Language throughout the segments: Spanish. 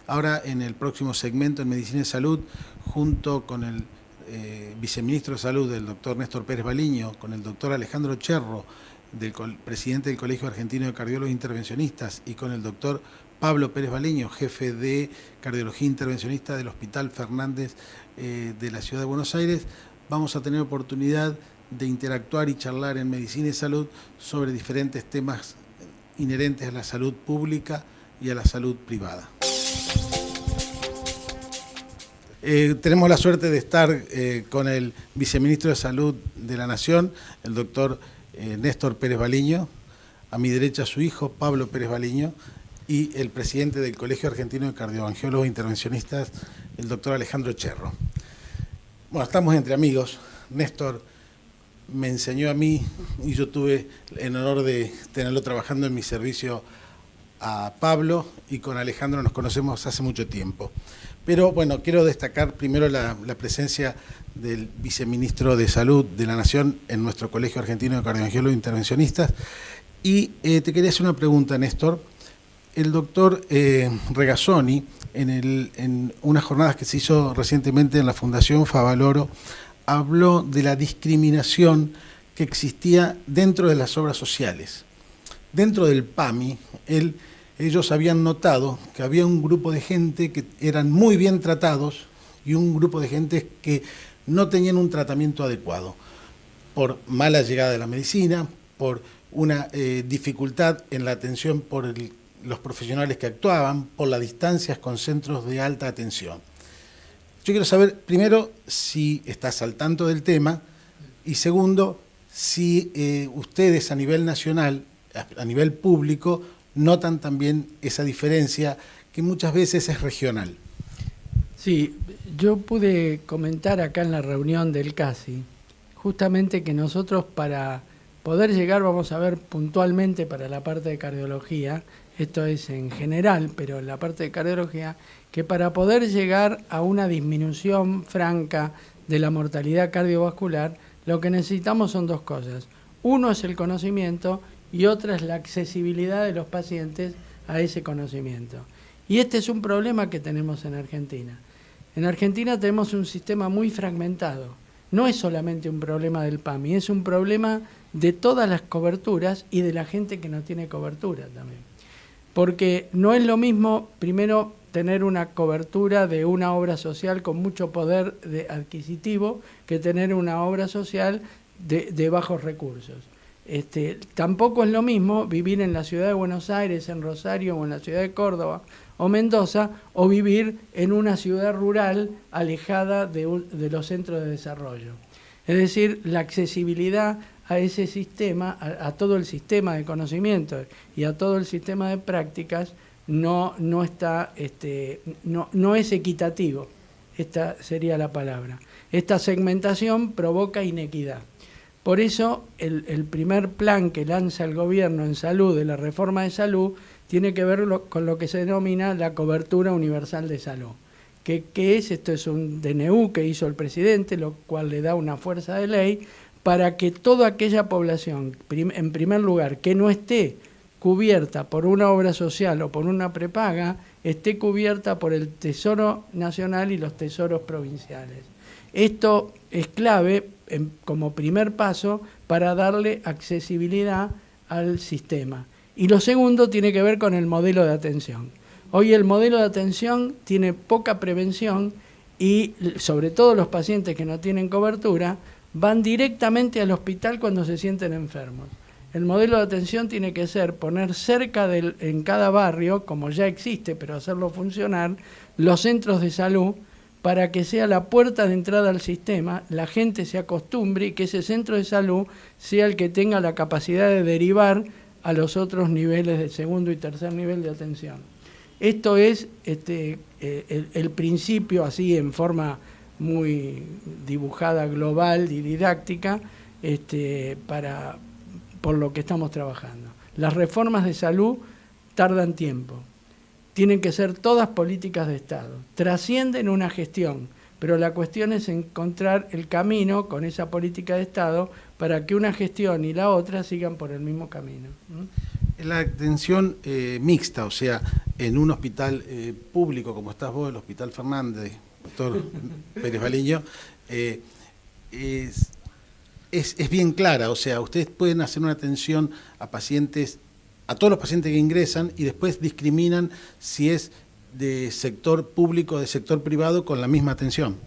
Ahora en el próximo segmento en Medicina y Salud, junto con el viceministro de Salud, el doctor Néstor Pérez Baliño, con el doctor Alejandro Cherro, presidente del Colegio Argentino de Cardiólogos Intervencionistas, y con el doctor Pablo Pérez Baliño, jefe de Cardiología Intervencionista del Hospital Fernández de la Ciudad de Buenos Aires, vamos a tener oportunidad de interactuar y charlar en Medicina y Salud sobre diferentes temas inherentes a la salud pública y a la salud privada. Tenemos la suerte de estar con el viceministro de Salud de la Nación, el doctor Néstor Pérez Baliño, a mi derecha su hijo Pablo Pérez Baliño, y el presidente del Colegio Argentino de Cardioangiólogos Intervencionistas, el doctor Alejandro Cherro. Bueno, estamos entre amigos. Néstor me enseñó a mí y yo tuve el honor de tenerlo trabajando en mi servicio a Pablo, y con Alejandro nos conocemos hace mucho tiempo. Pero bueno, quiero destacar primero la presencia del viceministro de Salud de la Nación en nuestro Colegio Argentino de Cardioangiólogos Intervencionistas. Y te quería hacer una pregunta, Néstor. El doctor Regazzoni, en unas jornadas que se hizo recientemente en la Fundación Favaloro, habló de la discriminación que existía dentro de las obras sociales. Dentro del PAMI, ellos habían notado que había un grupo de gente que eran muy bien tratados y un grupo de gente que no tenían un tratamiento adecuado, por mala llegada de la medicina, por una dificultad en la atención por los profesionales que actuaban, por las distancias con centros de alta atención. Yo quiero saber, primero, si estás al tanto del tema, y segundo, si ustedes a nivel nacional, a nivel público, notan también esa diferencia que muchas veces es regional. Sí, yo pude comentar acá en la reunión del CASI, justamente que nosotros para poder llegar, vamos a ver puntualmente para la parte de cardiología, esto es en general, pero en la parte de cardiología, que para poder llegar a una disminución franca de la mortalidad cardiovascular, lo que necesitamos son dos cosas. Uno es el conocimiento y otra es la accesibilidad de los pacientes a ese conocimiento. Y este es un problema que tenemos en Argentina. En Argentina tenemos un sistema muy fragmentado. No es solamente un problema del PAMI, es un problema de todas las coberturas y de la gente que no tiene cobertura también. Porque no es lo mismo, primero, tener una cobertura de una obra social con mucho poder adquisitivo que tener una obra social de bajos recursos. Tampoco es lo mismo vivir en la ciudad de Buenos Aires, en Rosario o en la ciudad de Córdoba o Mendoza, o vivir en una ciudad rural alejada de los centros de desarrollo. Es decir, la accesibilidad a ese sistema, a todo el sistema de conocimiento y a todo el sistema de prácticas no es equitativo. Esta sería la palabra. Esta segmentación provoca inequidad. Por eso el primer plan que lanza el gobierno en salud, de la reforma de salud, tiene que ver con lo que se denomina la cobertura universal de salud. ¿Qué es? Esto es un DNU que hizo el presidente, lo cual le da una fuerza de ley para que toda aquella población, en primer lugar, que no esté cubierta por una obra social o por una prepaga, esté cubierta por el Tesoro Nacional y los tesoros provinciales. Esto es clave como primer paso para darle accesibilidad al sistema. Y lo segundo tiene que ver con el modelo de atención. Hoy el modelo de atención tiene poca prevención y sobre todo los pacientes que no tienen cobertura van directamente al hospital cuando se sienten enfermos. El modelo de atención tiene que ser poner cerca en cada barrio, como ya existe, pero hacerlo funcionar, los centros de salud para que sea la puerta de entrada al sistema, la gente se acostumbre y que ese centro de salud sea el que tenga la capacidad de derivar a los otros niveles de segundo y tercer nivel de atención. Esto es el principio, así en forma muy dibujada, global y didáctica, por lo que estamos trabajando. Las reformas de salud tardan tiempo. Tienen que ser todas políticas de Estado. Trascienden una gestión, pero la cuestión es encontrar el camino con esa política de Estado para que una gestión y la otra sigan por el mismo camino. La atención mixta, o sea, en un hospital público como estás vos, el Hospital Fernández, doctor Pérez Baliño, es bien clara, o sea, ustedes pueden hacer una atención a pacientes, a todos los pacientes que ingresan y después discriminan si es de sector público o de sector privado con la misma atención.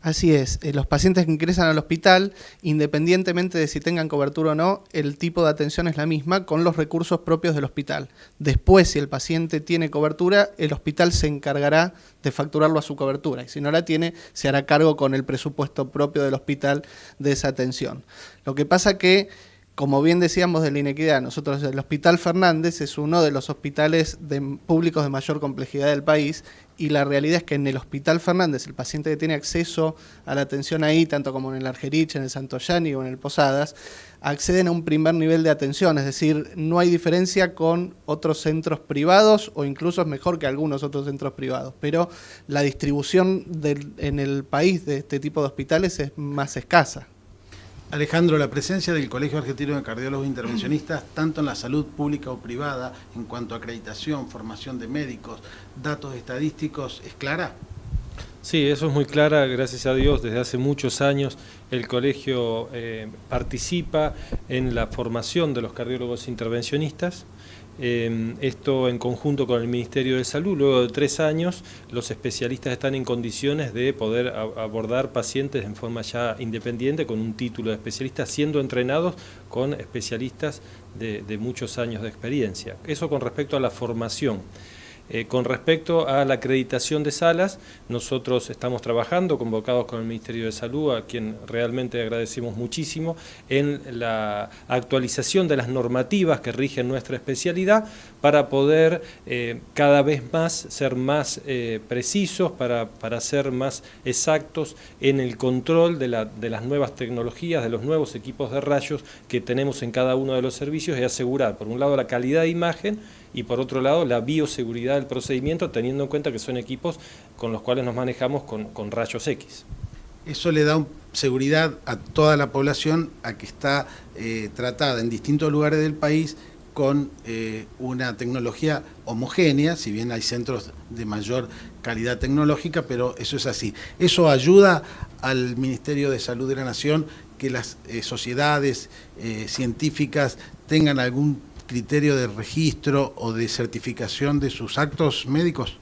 Así es, los pacientes que ingresan al hospital, independientemente de si tengan cobertura o no, el tipo de atención es la misma con los recursos propios del hospital. Después, si el paciente tiene cobertura, el hospital se encargará de facturarlo a su cobertura y si no la tiene, se hará cargo con el presupuesto propio del hospital de esa atención. Lo que pasa que, como bien decíamos de la inequidad, nosotros el Hospital Fernández es uno de los hospitales públicos de mayor complejidad del país y la realidad es que en el Hospital Fernández el paciente que tiene acceso a la atención ahí, tanto como en el Argerich, en el Santoyani o en el Posadas, acceden a un primer nivel de atención, es decir, no hay diferencia con otros centros privados o incluso es mejor que algunos otros centros privados, pero la distribución en el país de este tipo de hospitales es más escasa. Alejandro, la presencia del Colegio Argentino de Cardiólogos Intervencionistas, tanto en la salud pública o privada, en cuanto a acreditación, formación de médicos, datos estadísticos, ¿es clara? Sí, eso es muy clara, gracias a Dios, desde hace muchos años el colegio participa en la formación de los cardiólogos intervencionistas. Esto en conjunto con el Ministerio de Salud. Luego de 3 años los especialistas están en condiciones de poder abordar pacientes en forma ya independiente con un título de especialista, siendo entrenados con especialistas de muchos años de experiencia. Eso con respecto a la formación. Con respecto a la acreditación de salas, nosotros estamos trabajando, convocados con el Ministerio de Salud, a quien realmente agradecemos muchísimo, en la actualización de las normativas que rigen nuestra especialidad para poder cada vez más ser más precisos, para ser más exactos en el control de las nuevas tecnologías, de los nuevos equipos de rayos que tenemos en cada uno de los servicios y asegurar, por un lado, la calidad de imagen y por otro lado la bioseguridad del procedimiento, teniendo en cuenta que son equipos con los cuales nos manejamos con rayos X. Eso le da seguridad a toda la población a que está tratada en distintos lugares del país con una tecnología homogénea, si bien hay centros de mayor calidad tecnológica, pero eso es así. Eso ayuda al Ministerio de Salud de la Nación que las sociedades científicas tengan algún criterio de registro o de certificación de sus actos médicos?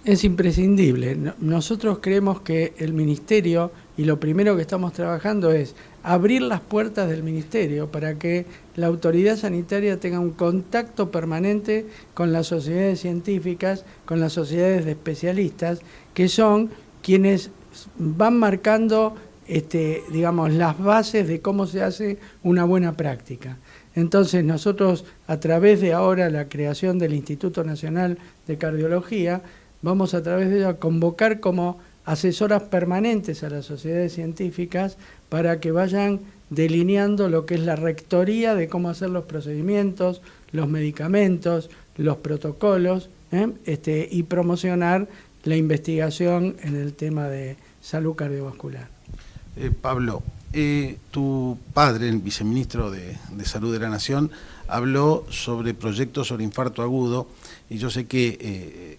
Es imprescindible. Nosotros creemos que el Ministerio, y lo primero que estamos trabajando es abrir las puertas del Ministerio para que la autoridad sanitaria tenga un contacto permanente con las sociedades científicas, con las sociedades de especialistas, que son quienes van marcando digamos, las bases de cómo se hace una buena práctica. Entonces nosotros, a través de ahora la creación del Instituto Nacional de Cardiología, vamos a través de ello a convocar como asesoras permanentes a las sociedades científicas para que vayan delineando lo que es la rectoría de cómo hacer los procedimientos, los medicamentos, los protocolos, y promocionar la investigación en el tema de salud cardiovascular. Pablo, tu padre, el viceministro de Salud de la Nación, habló sobre proyectos sobre infarto agudo y yo sé que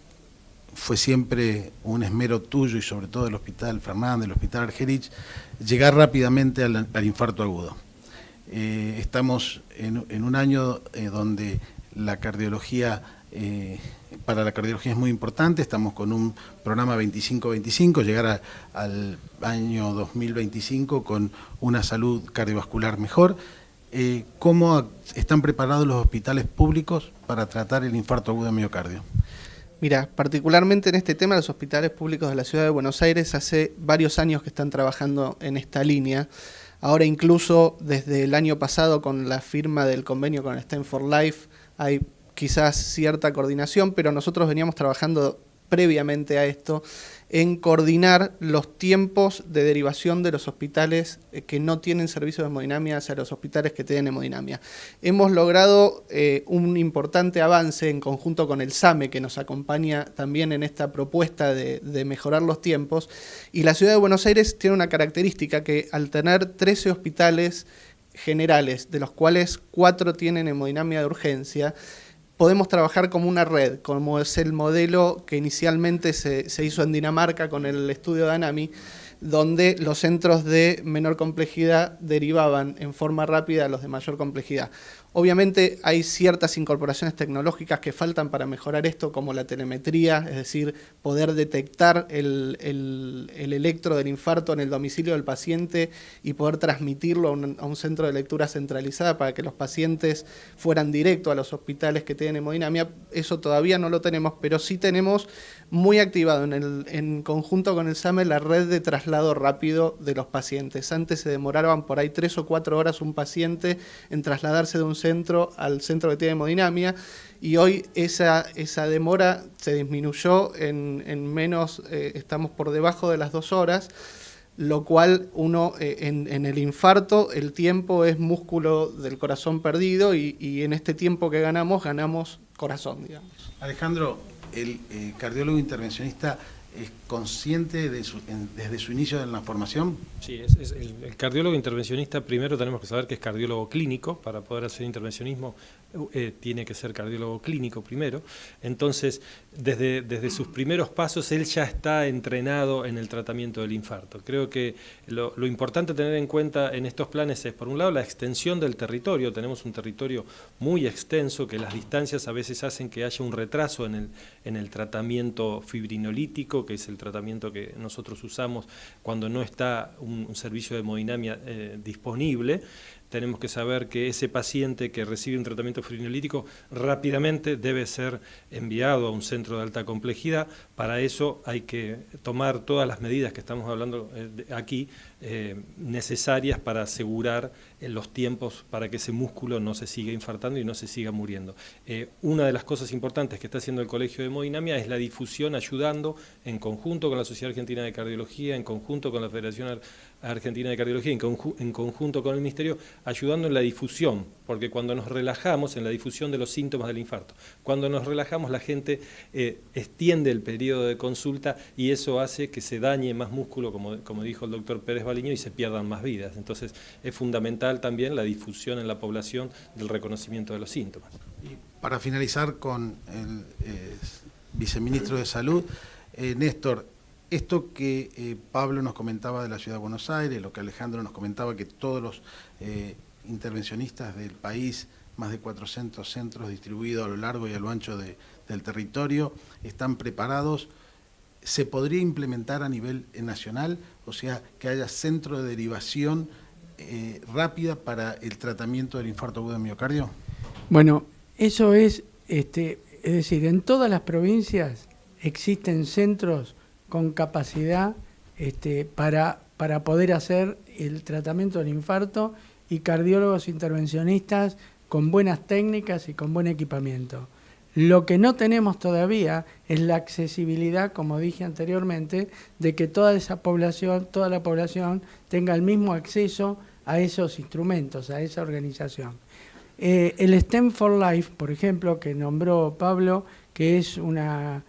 fue siempre un esmero tuyo y sobre todo del Hospital Fernández, del Hospital Argerich, llegar rápidamente al infarto agudo. Estamos en un año donde la cardiología, para la cardiología es muy importante, estamos con un programa 25-25, llegar al año 2025 con una salud cardiovascular mejor. ¿Cómo están preparados los hospitales públicos para tratar el infarto agudo de miocardio? Mira, particularmente en este tema, los hospitales públicos de la Ciudad de Buenos Aires hace varios años que están trabajando en esta línea. Ahora incluso desde el año pasado con la firma del convenio con Stanford Life hay quizás cierta coordinación, pero nosotros veníamos trabajando previamente a esto en coordinar los tiempos de derivación de los hospitales que no tienen servicio de hemodinamia hacia los hospitales que tienen hemodinamia. Hemos logrado un importante avance en conjunto con el SAME, que nos acompaña también en esta propuesta de mejorar los tiempos, y la Ciudad de Buenos Aires tiene una característica que al tener 13 hospitales generales, de los cuales 4 tienen hemodinamia de urgencia, podemos trabajar como una red, como es el modelo que inicialmente se hizo en Dinamarca con el estudio de ANAMI, donde los centros de menor complejidad derivaban en forma rápida a los de mayor complejidad. Obviamente hay ciertas incorporaciones tecnológicas que faltan para mejorar esto, como la telemetría, es decir, poder detectar el electro del infarto en el domicilio del paciente y poder transmitirlo a un centro de lectura centralizada para que los pacientes fueran directo a los hospitales que tienen hemodinamia. Eso todavía no lo tenemos, pero sí tenemos muy activado en conjunto con el SAME la red de traslado rápido de los pacientes. Antes se demoraban por ahí 3 o 4 horas un paciente en trasladarse de un centro al centro que tiene hemodinamia, y hoy esa demora se disminuyó en menos, estamos por debajo de las 2 horas, lo cual en el infarto el tiempo es músculo del corazón perdido y en este tiempo que ganamos corazón, digamos. Alejandro, el cardiólogo intervencionista es consciente desde su inicio de la formación. Sí, el cardiólogo intervencionista, primero tenemos que saber que es cardiólogo clínico. Para poder hacer intervencionismo tiene que ser cardiólogo clínico primero. Entonces, desde sus primeros pasos, él ya está entrenado en el tratamiento del infarto. Creo que lo importante a tener en cuenta en estos planes es, por un lado, la extensión del territorio. Tenemos un territorio muy extenso, que las distancias a veces hacen que haya un retraso en el tratamiento fibrinolítico, que es el tratamiento que nosotros usamos cuando no está un servicio de hemodinamia disponible. Tenemos que saber que ese paciente que recibe un tratamiento fibrinolítico rápidamente debe ser enviado a un centro de alta complejidad. Para eso hay que tomar todas las medidas que estamos hablando aquí, necesarias para asegurar los tiempos para que ese músculo no se siga infartando y no se siga muriendo. Una de las cosas importantes que está haciendo el Colegio de Hemodinamia es la difusión, ayudando en conjunto con la Sociedad Argentina de Cardiología, en conjunto con la Federación Argentina de Cardiología, en conjunto con el Ministerio, ayudando en la difusión, porque cuando nos relajamos, en la difusión de los síntomas del infarto, cuando nos relajamos la gente extiende el periodo de consulta y eso hace que se dañe más músculo, como dijo el doctor Pérez Baliño, y se pierdan más vidas. Entonces es fundamental también la difusión en la población del reconocimiento de los síntomas. Y para finalizar con el viceministro de Salud, Néstor, esto que Pablo nos comentaba de la Ciudad de Buenos Aires, lo que Alejandro nos comentaba, que todos los intervencionistas del país, más de 400 centros distribuidos a lo largo y a lo ancho del territorio, están preparados, ¿se podría implementar a nivel nacional? O sea, que haya centro de derivación rápida para el tratamiento del infarto agudo de miocardio. Bueno, eso es decir, en todas las provincias existen centros con capacidad para poder hacer el tratamiento del infarto y cardiólogos intervencionistas con buenas técnicas y con buen equipamiento. Lo que no tenemos todavía es la accesibilidad, como dije anteriormente, de que toda la población tenga el mismo acceso a esos instrumentos, a esa organización. El STEM for Life, por ejemplo, que nombró Pablo, que es una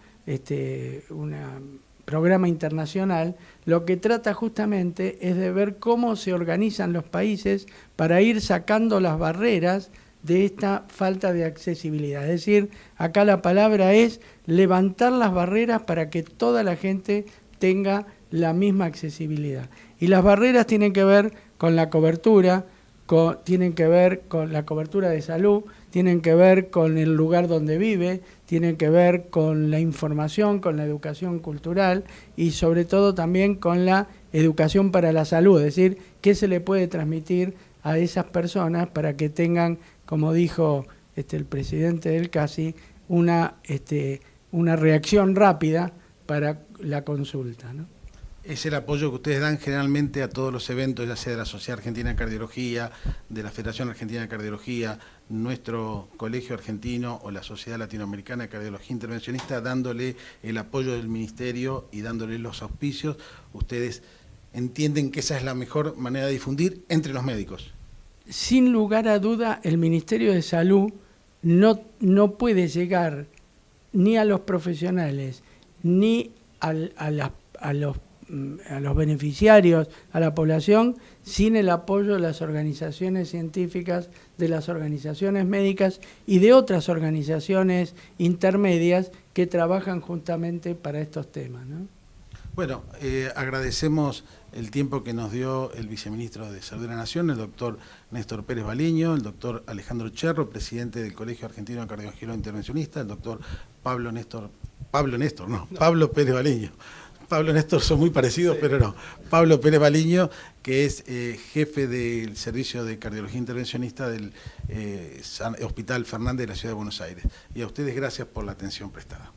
programa internacional, lo que trata justamente es de ver cómo se organizan los países para ir sacando las barreras de esta falta de accesibilidad. Es decir, acá la palabra es levantar las barreras para que toda la gente tenga la misma accesibilidad. Y las barreras tienen que ver con la cobertura, tienen que ver con la cobertura de salud, tienen que ver con el lugar donde vive, tienen que ver con la información, con la educación cultural y sobre todo también con la educación para la salud, es decir, qué se le puede transmitir a esas personas para que tengan, como dijo el presidente del CASI, una reacción rápida para la consulta, ¿no? Es el apoyo que ustedes dan generalmente a todos los eventos, ya sea de la Sociedad Argentina de Cardiología, de la Federación Argentina de Cardiología, nuestro colegio argentino o la Sociedad Latinoamericana de Cardiología Intervencionista, dándole el apoyo del Ministerio y dándole los auspicios. Ustedes entienden que esa es la mejor manera de difundir entre los médicos. Sin lugar a duda, el Ministerio de Salud no puede llegar ni a los profesionales, ni a los a los beneficiarios, a la población, sin el apoyo de las organizaciones científicas, de las organizaciones médicas y de otras organizaciones intermedias que trabajan justamente para estos temas, ¿no? Bueno, agradecemos el tiempo que nos dio el viceministro de Salud de la Nación, el doctor Néstor Pérez Baliño, el doctor Alejandro Cherro, presidente del Colegio Argentino de Cardiología Intervencionista, el doctor Pablo Pérez Baliño. Pablo Néstor son muy parecidos, sí, pero no. Pablo Pérez Baliño, que es jefe del Servicio de Cardiología Intervencionista del Hospital Fernández de la Ciudad de Buenos Aires. Y a ustedes gracias por la atención prestada.